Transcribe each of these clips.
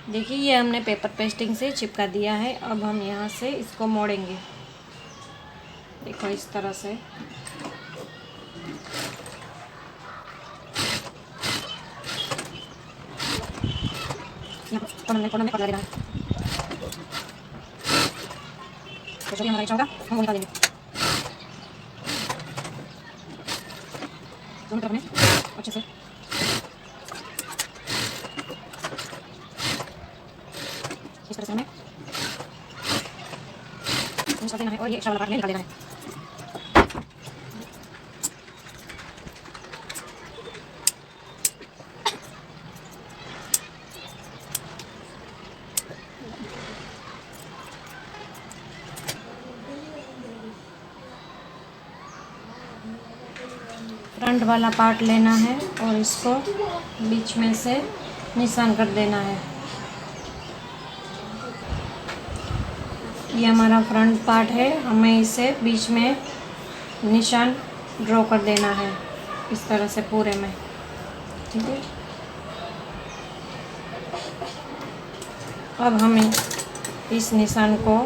देखिए ये हमने पेपर पेस्टिंग से चिपका दिया है। अब हम यहाँ से इसको मोड़ेंगे। देखो इस तरह से। कोने में पकड़ा देना है। तो जो भी हमारा एक्स्ट्रा होगा हम वो निकाल देंगे। दोनों तरफ में अच्छे से इस तरह से हमें कर देना है और ये एक्स्ट्रा वाला पार्ट में निकाल देना है। फ्रंट वाला पार्ट लेना है और इसको बीच में से निशान कर देना है। ये हमारा फ्रंट पार्ट है, हमें इसे बीच में निशान ड्रॉ कर देना है इस तरह से पूरे में। ठीक है, अब हमें इस निशान को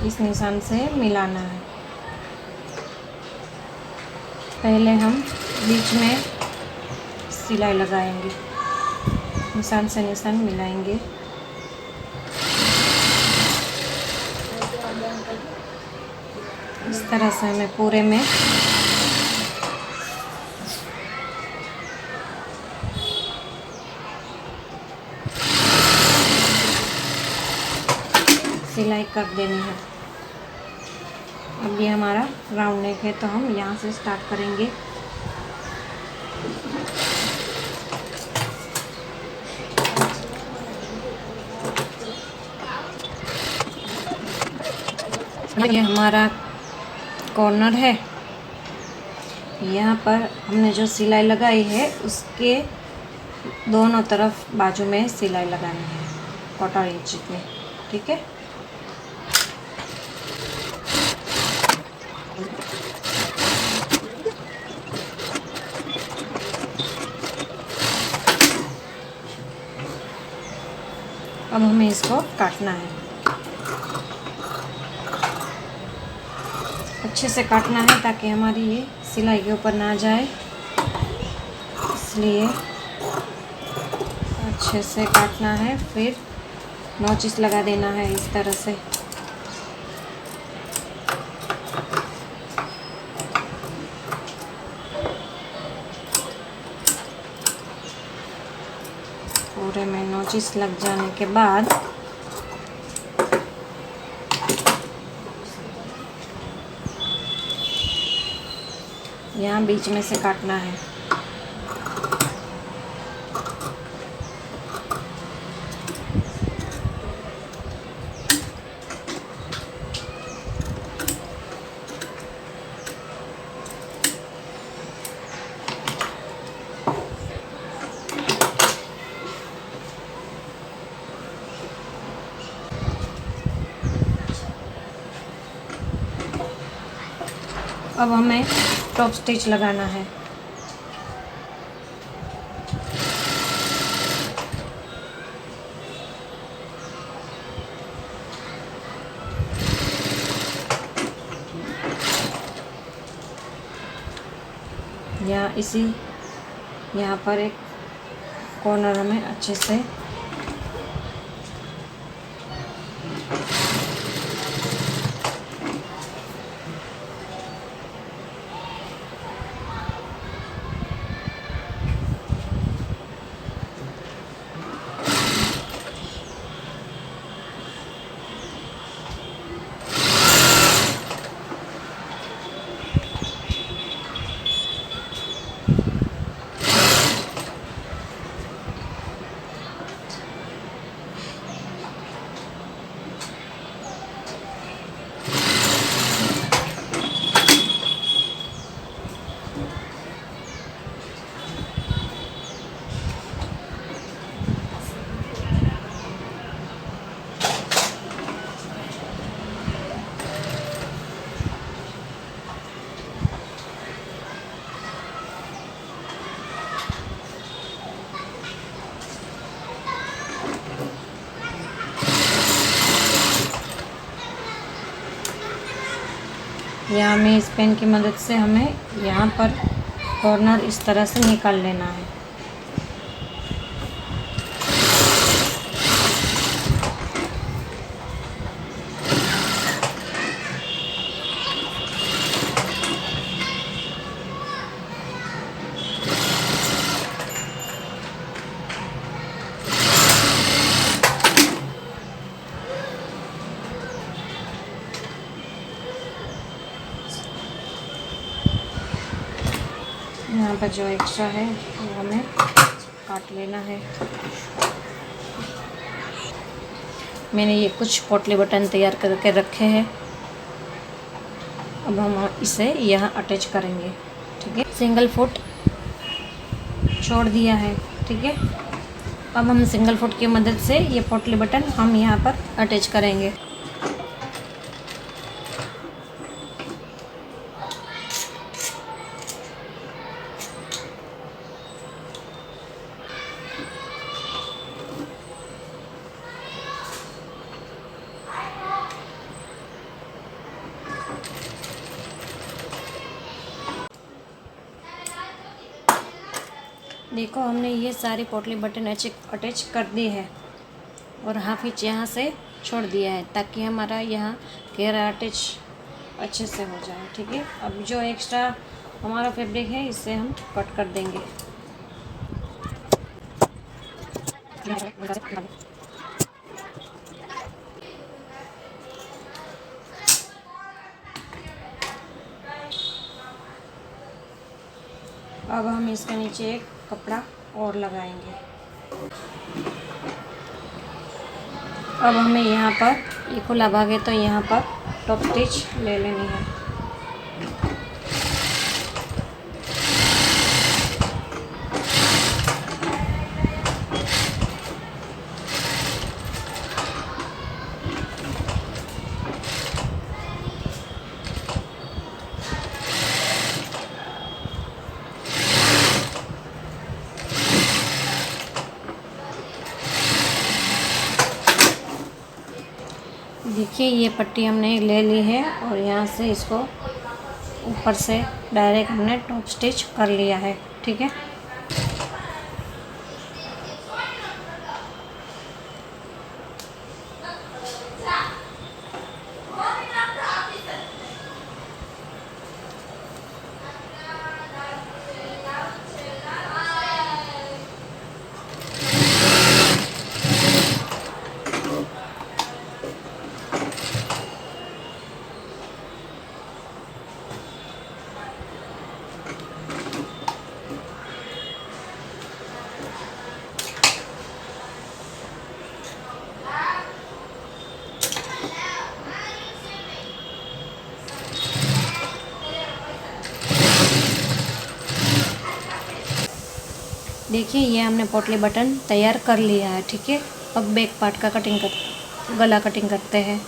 इस निशान से मिलाना है। पहले हम बीच में सिलाई लगाएंगे, निशान से निशान मिलाएंगे। इस तरह से हमें पूरे में सिलाई कर देनी है। अब ये हमारा राउंड नेक है तो हम यहाँ से स्टार्ट करेंगे। ये हमारा कॉर्नर है। यहाँ पर हमने जो सिलाई लगाई है उसके दोनों तरफ बाजू में सिलाई लगानी है 1/4 इंच में। ठीक है, अब हमें इसको काटना है। अच्छे से काटना है ताकि हमारी ये सिलाई के ऊपर ना जाए, इसलिए अच्छे से काटना है। फिर नोचिस लगा देना है इस तरह से। पूरे में नोचिस लग जाने के बाद यहाँ बीच में से काटना है। अब हमें टॉप स्टिच लगाना है। यहाँ पर एक कॉर्नर हमें अच्छे से या हमें इस पेन की मदद से हमें यहाँ पर कॉर्नर इस तरह से निकाल लेना है। यहाँ पर जो एक्स्ट्रा है वो हमें काट लेना है। मैंने ये कुछ पोटली बटन तैयार करके रखे हैं। अब हम इसे यहाँ अटैच करेंगे। ठीक है, सिंगल फुट छोड़ दिया है। ठीक है, अब हम सिंगल फुट की मदद से ये पोटली बटन हम यहाँ पर अटैच करेंगे। देखो, हमने ये सारी पोटली बटन अटैच कर दी है और हाफ इंच यहाँ से छोड़ दिया है ताकि हमारा यहाँ घेरा अटैच अच्छे से हो जाए। ठीक है, अब जो एक्स्ट्रा हमारा फैब्रिक है इसे हम कट कर देंगे। अब हम इसके नीचे एक कपड़ा और लगाएंगे। अब हमें यहाँ पर ये खुला भाग है तो यहाँ पर टॉप स्टिच ले लेनी है। देखिए, ये पट्टी हमने ले ली है और यहाँ से इसको ऊपर से डायरेक्ट हमने टॉप स्टिच कर लिया है। ठीक है, देखिए ये हमने पोटली बटन तैयार कर लिया है। ठीक है, अब बैक पार्ट का गला कटिंग करते हैं।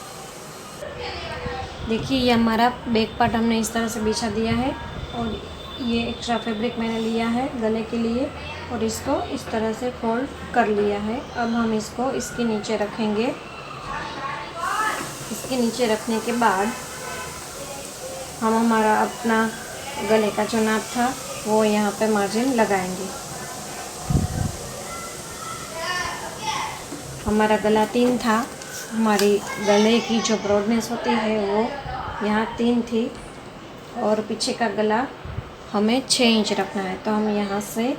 देखिए ये हमारा बैक पार्ट हमने इस तरह से बिछा दिया है और ये एक्स्ट्रा फैब्रिक मैंने लिया है गले के लिए और इसको इस तरह से फोल्ड कर लिया है। अब हम इसको इसके नीचे रखेंगे। इसके नीचे रखने के बाद हम हमारा अपना गले का जो नाप था वो यहाँ पे मार्जिन लगाएंगे। हमारा गला 3 था, हमारी गले की जो ब्रॉडनेस होती है वो यहाँ 3 थी और पीछे का गला हमें 6 इंच रखना है, तो हम यहाँ से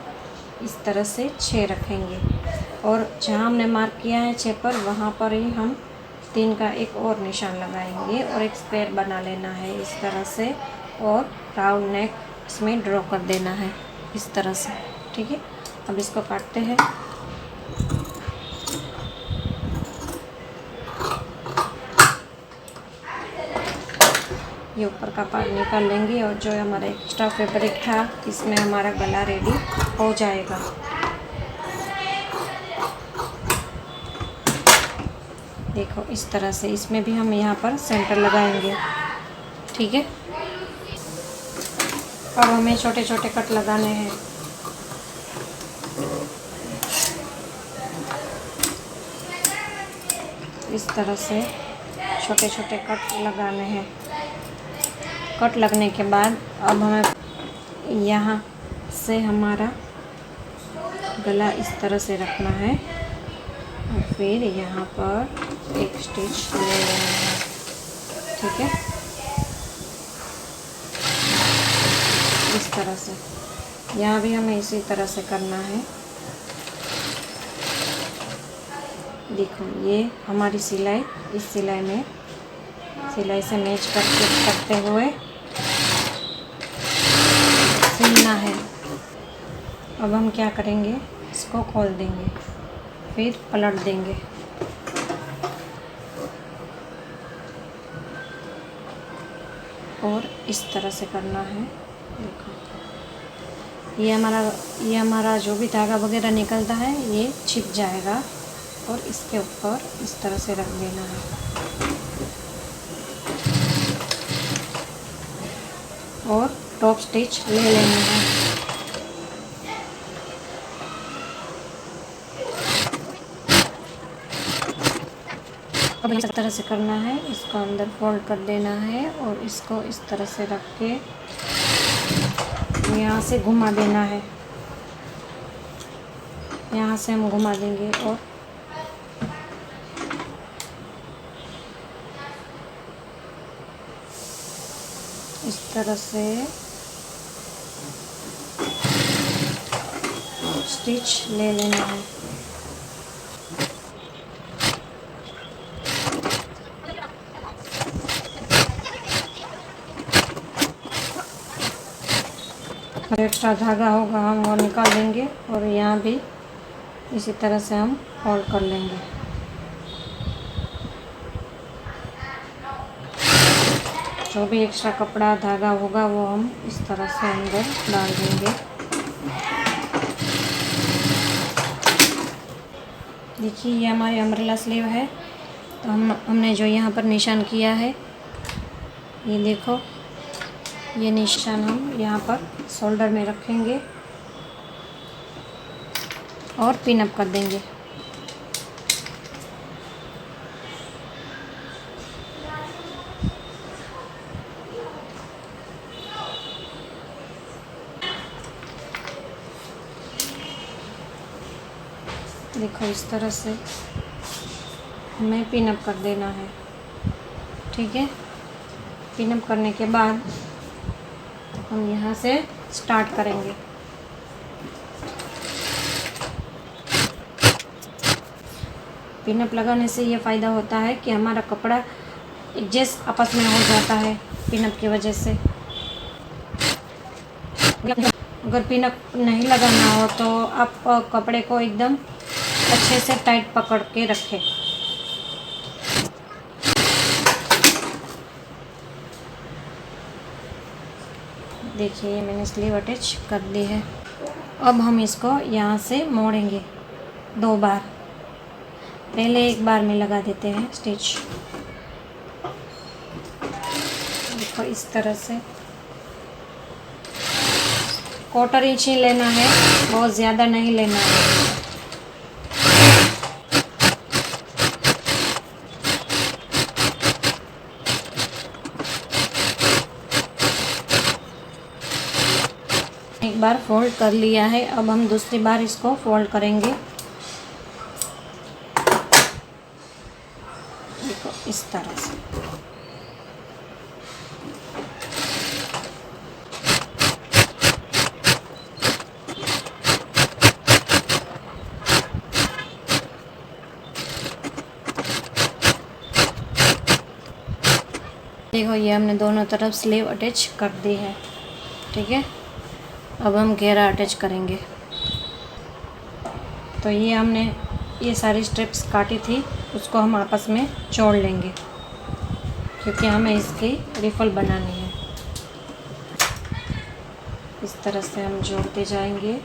इस तरह से 6 रखेंगे और जहाँ हमने मार्क किया है 6 पर वहाँ पर ही हम 3 का एक और निशान लगाएंगे और एक स्क्वायर बना लेना है इस तरह से और राउंड नेक इसमें ड्रॉ कर देना है इस तरह से। ठीक है, अब इसको काटते हैं। ये ऊपर का पार्ट निकाल लेंगे और जो हमारा एक्स्ट्रा फैब्रिक था इसमें हमारा गला रेडी हो जाएगा। देखो इस तरह से इसमें भी हम यहाँ पर सेंटर लगाएंगे। ठीक है, अब हमें छोटे छोटे कट लगाने हैं। इस तरह से छोटे छोटे कट लगाने हैं। कट लगने के बाद अब हमें यहाँ से हमारा गला इस तरह से रखना है और फिर यहाँ पर एक स्टिच ले लेना है। ठीक है, इस तरह से यहाँ भी हमें इसी तरह से करना है। देखो ये हमारी सिलाई, इस सिलाई में सिलाई से मैच करते हुए सिलना है। अब हम क्या करेंगे, इसको खोल देंगे, फिर पलट देंगे। और इस तरह से करना है। देखो ये हमारा जो भी धागा वगैरह निकलता है ये छिप जाएगा और इसके ऊपर इस तरह से रख देना है। और टॉप स्टिच ले लेना है। अब इस तरह से करना है, इसको अंदर फोल्ड कर देना है और इसको इस तरह से रख के यहाँ से घुमा देना है। यहाँ से हम घुमा देंगे और इस तरह से स्टिच ले लेना है। एक्स्ट्रा धागा होगा हम वो निकाल देंगे और यहाँ भी इसी तरह से हम फोल्ड कर लेंगे। जो भी एक्स्ट्रा कपड़ा धागा होगा वो हम इस तरह से अंदर डाल देंगे। देखिए ये हमारी अम्ब्रेला स्लीव है। तो हमने जो यहाँ पर निशान किया है, ये देखो, ये निशान हम यहाँ पर शोल्डर में रखेंगे और पिन अप कर देंगे। देखो इस तरह से हमें पिन अप कर देना है। ठीक है, पिन अप करने के बाद हम यहाँ से स्टार्ट करेंगे। पिन अप लगाने से ये फ़ायदा होता है कि हमारा कपड़ा एडजस्ट आपस में हो जाता है पिन अप की वजह से। अगर पिन अप नहीं लगाना हो तो आप कपड़े को एकदम अच्छे से टाइट पकड़ के रखें। देखिए ये मैंने स्लीव अटैच कर दी है। अब हम इसको यहाँ से मोड़ेंगे 2 बार। पहले एक बार में लगा देते हैं स्टिच। देखो इस तरह से 1/4 इंच ही लेना है, बहुत ज़्यादा नहीं लेना है। एक बार फोल्ड कर लिया है, अब हम दूसरी बार इसको फोल्ड करेंगे। देखो इस तरह से। देखो ये हमने दोनों तरफ स्लीव अटैच कर दी है। ठीक है, अब हम घेरा अटैच करेंगे। तो ये हमने ये सारी स्ट्रिप्स काटी थी, उसको हम आपस में जोड़ लेंगे क्योंकि हमें इसकी रिफल बनानी है। इस तरह से हम जोड़ते जाएंगे।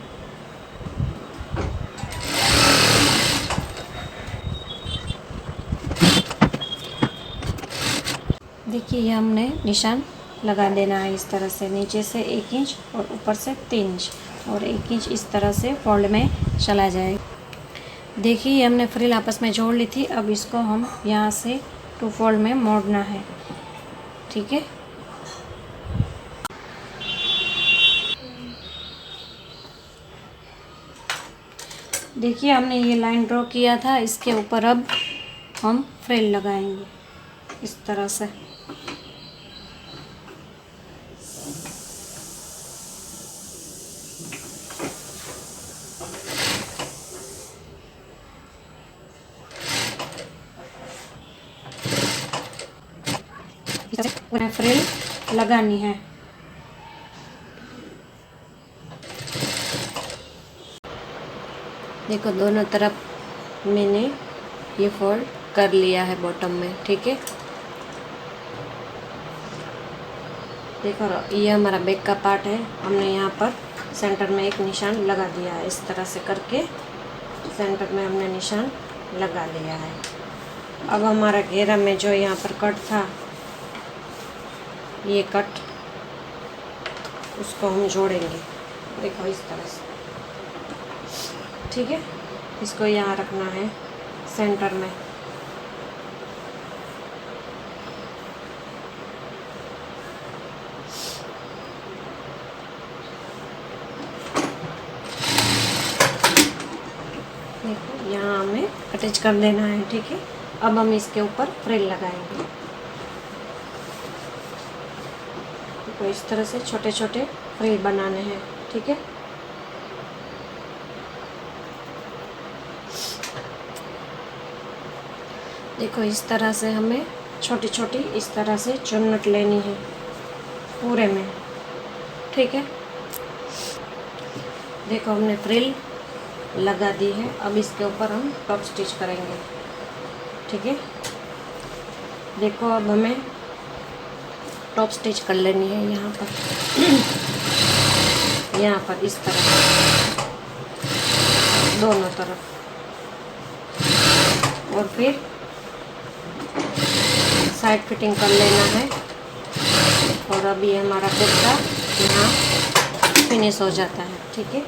देखिए ये हमने निशान लगा देना है इस तरह से, नीचे से 1 इंच और ऊपर से 3 इंच और 1 इंच इस तरह से फोल्ड में चला जाएगा। देखिए ये हमने फ्रिल आपस में जोड़ ली थी। अब इसको हम यहाँ से 2 फोल्ड में मोड़ना है। ठीक है, देखिए हमने ये लाइन ड्रॉ किया था, इसके ऊपर अब हम फ्रिल लगाएंगे इस तरह से। फ्रिल लगानी है। देखो दोनों तरफ मैंने ये फोल्ड कर लिया है बॉटम में, ठीक है। देखो ये हमारा बैक का पार्ट है, हमने यहाँ पर सेंटर में एक निशान लगा दिया है। इस तरह से करके सेंटर में हमने निशान लगा लिया है। अब हमारा घेरा में जो यहाँ पर कट था, ये कट उसको हम जोड़ेंगे। देखो इस तरह से, ठीक है। इसको यहाँ रखना है सेंटर में। देखो यहाँ हमें अटैच कर देना है, ठीक है। अब हम इसके ऊपर फ्रिल लगाएंगे। तो इस तरह से छोटे छोटे फ्रिल बनाने हैं, ठीक है। देखो इस तरह से हमें छोटी छोटी इस तरह से चुन्नट लेनी है पूरे में, ठीक है। देखो हमने फ्रिल लगा दी है। अब इसके ऊपर हम टॉप स्टिच करेंगे, ठीक है। देखो अब हमें टॉप स्टिच कर लेनी है यहाँ पर यहाँ पर इस तरह दोनों तरफ, और फिर साइड फिटिंग कर लेना है। और अभी हमारा कुर्ता यहाँ फिनिश हो जाता है, ठीक है।